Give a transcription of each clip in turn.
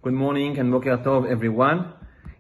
Good morning and Boker Tov, everyone.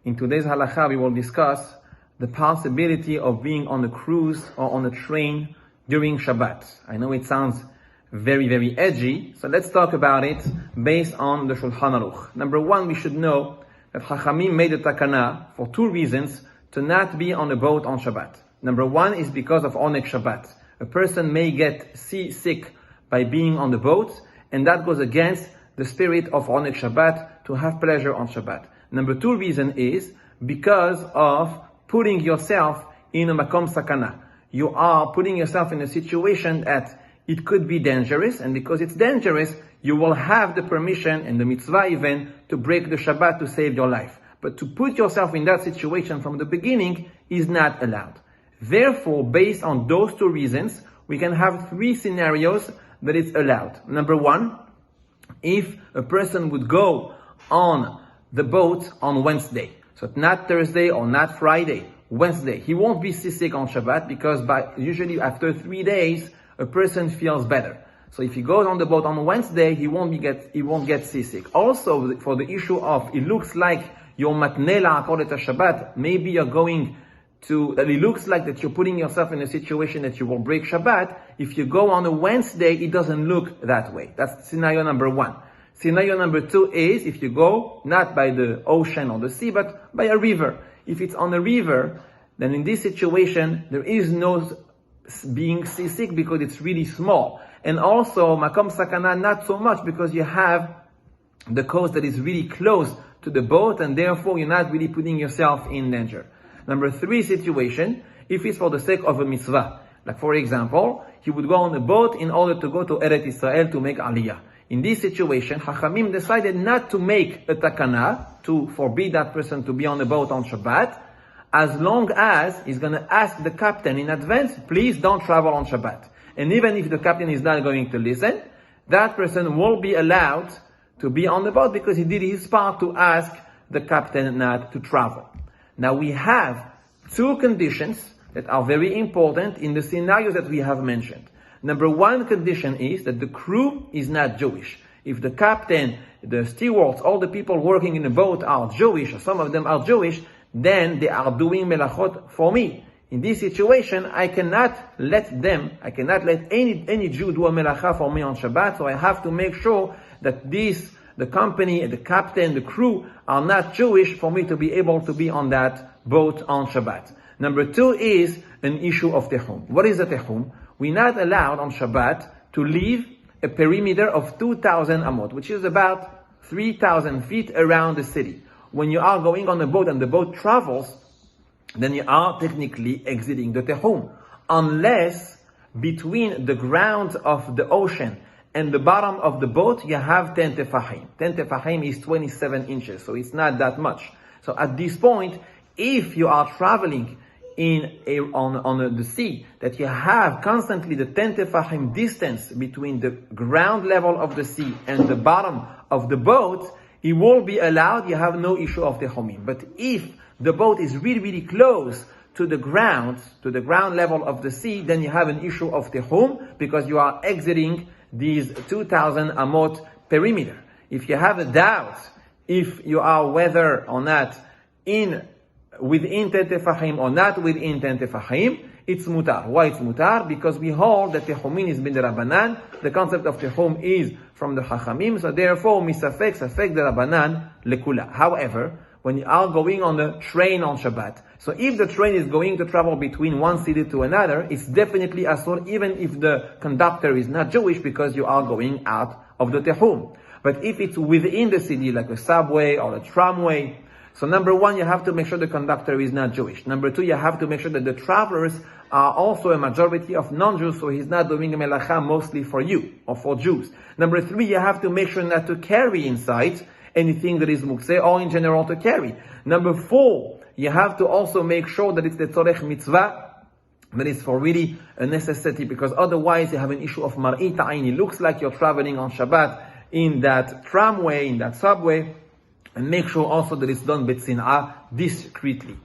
In today's Halacha, we will discuss the possibility of being on a cruise or on a train during Shabbat. I know it sounds very, very edgy, so let's talk about it based on the Shulchan Aruch. Number one, we should know that Chachamim made a takana for two reasons to not be on a boat on Shabbat. Number one is because of Onek Shabbat. A person may get seasick by being on the boat, and that goes against the spirit of Onek Shabbat, to have pleasure on Shabbat. Number two reason is because of putting yourself in a makom sakana. You are putting yourself in a situation that it could be dangerous, and because it's dangerous, you will have the permission and the mitzvah even to break the Shabbat to save your life. But to put yourself in that situation from the beginning is not allowed. Therefore, based on those two reasons, we can have three scenarios that it's allowed. Number one, if a person would go on the boat on Wednesday, so not Thursday or not Friday, Wednesday, he won't be seasick on Shabbat because usually after 3 days, a person feels better. So if he goes on the boat on Wednesday, he won't get seasick. Also, for the issue of it looks like your matnela according to Shabbat, maybe you're going to, that it looks like that you're putting yourself in a situation that you will break Shabbat. If you go on a Wednesday, it doesn't look that way. That's scenario number one. Scenario number two is if you go not by the ocean or the sea, but by a river. If it's on a river, then in this situation, there is no being seasick because it's really small. And also, makom sakana, not so much because you have the coast that is really close to the boat, and therefore you're not really putting yourself in danger. Number three situation, if it's for the sake of a mitzvah. Like for example, he would go on a boat in order to go to Eretz Israel to make aliyah. In this situation, Chachamim decided not to make a takana to forbid that person to be on a boat on Shabbat, as long as he's going to ask the captain in advance, please don't travel on Shabbat. And even if the captain is not going to listen, that person will be allowed to be on the boat because he did his part to ask the captain not to travel. Now we have two conditions that are very important in the scenarios that we have mentioned. Number one condition is that the crew is not Jewish. If the captain, the stewards, all the people working in the boat are Jewish, or some of them are Jewish, then they are doing melachot for me. In this situation, I cannot let any Jew do a melacha for me on Shabbat, so I have to make sure that the company, the captain, the crew are not Jewish for me to be able to be on that boat on Shabbat. Number two is an issue of tehum. What is a tehum? We're not allowed on Shabbat to leave a perimeter of 2,000 amot, which is about 3,000 feet around the city. When you are going on a boat and the boat travels, then you are technically exiting the tehum, unless between the ground of the ocean and the bottom of the boat, you have 10 tefahim. 10 tefahim is 27 inches, so it's not that much. So at this point, if you are traveling on the sea, that you have constantly the 10 tefahim distance between the ground level of the sea and the bottom of the boat, it will be allowed, you have no issue of tehumim. But if the boat is really, really close to the ground level of the sea, then you have an issue of tehum because you are exiting these 2,000 amot perimeter. If you have a doubt if you are whether or not within 10 tefahim or not within 10 tefahim, it's mutar. Why it's mutar? Because we hold that tehumin is bin derabanan. The concept of tehum is from the Chachamim, so therefore misafek safek derabanan lekula. However, when you are going on a train on Shabbat, so if the train is going to travel between one city to another, it's definitely asur even if the conductor is not Jewish because you are going out of the tehum. But if it's within the city, like a subway or a tramway, so number one, you have to make sure the conductor is not Jewish. Number two, you have to make sure that the travelers are also a majority of non-Jews, so he's not doing a melacha mostly for you, or for Jews. Number three, you have to make sure not to carry inside anything that is mukseh, or in general to carry. Number four, you have to also make sure that it's the tzorech mitzvah, that is for really a necessity, because otherwise you have an issue of mar'it ayin. It looks like you're traveling on Shabbat in that tramway, in that subway, and make sure also that it's done betzin'ah, discreetly.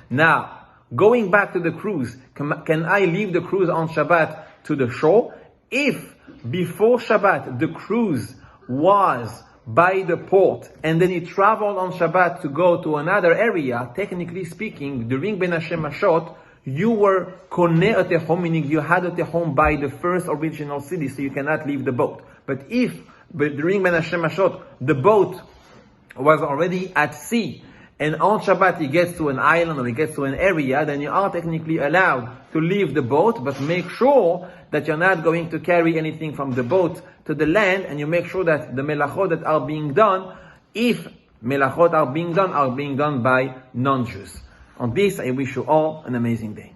Now, going back to the cruise, can I leave the cruise on Shabbat to the shore? If before Shabbat the cruise was by the port, and then you traveled on Shabbat to go to another area, technically speaking, during Ben Hashemashot, you were koneh a tehom, meaning you had a tehom by the first original city, so you cannot leave the boat. But during Ben Hashemashot, the boat was already at sea, and on Shabbat he gets to an island or he gets to an area, then you are technically allowed to leave the boat, but make sure that you're not going to carry anything from the boat to the land, and you make sure that the melachot that are being done, if melachot are being done by non-Jews. On this, I wish you all an amazing day.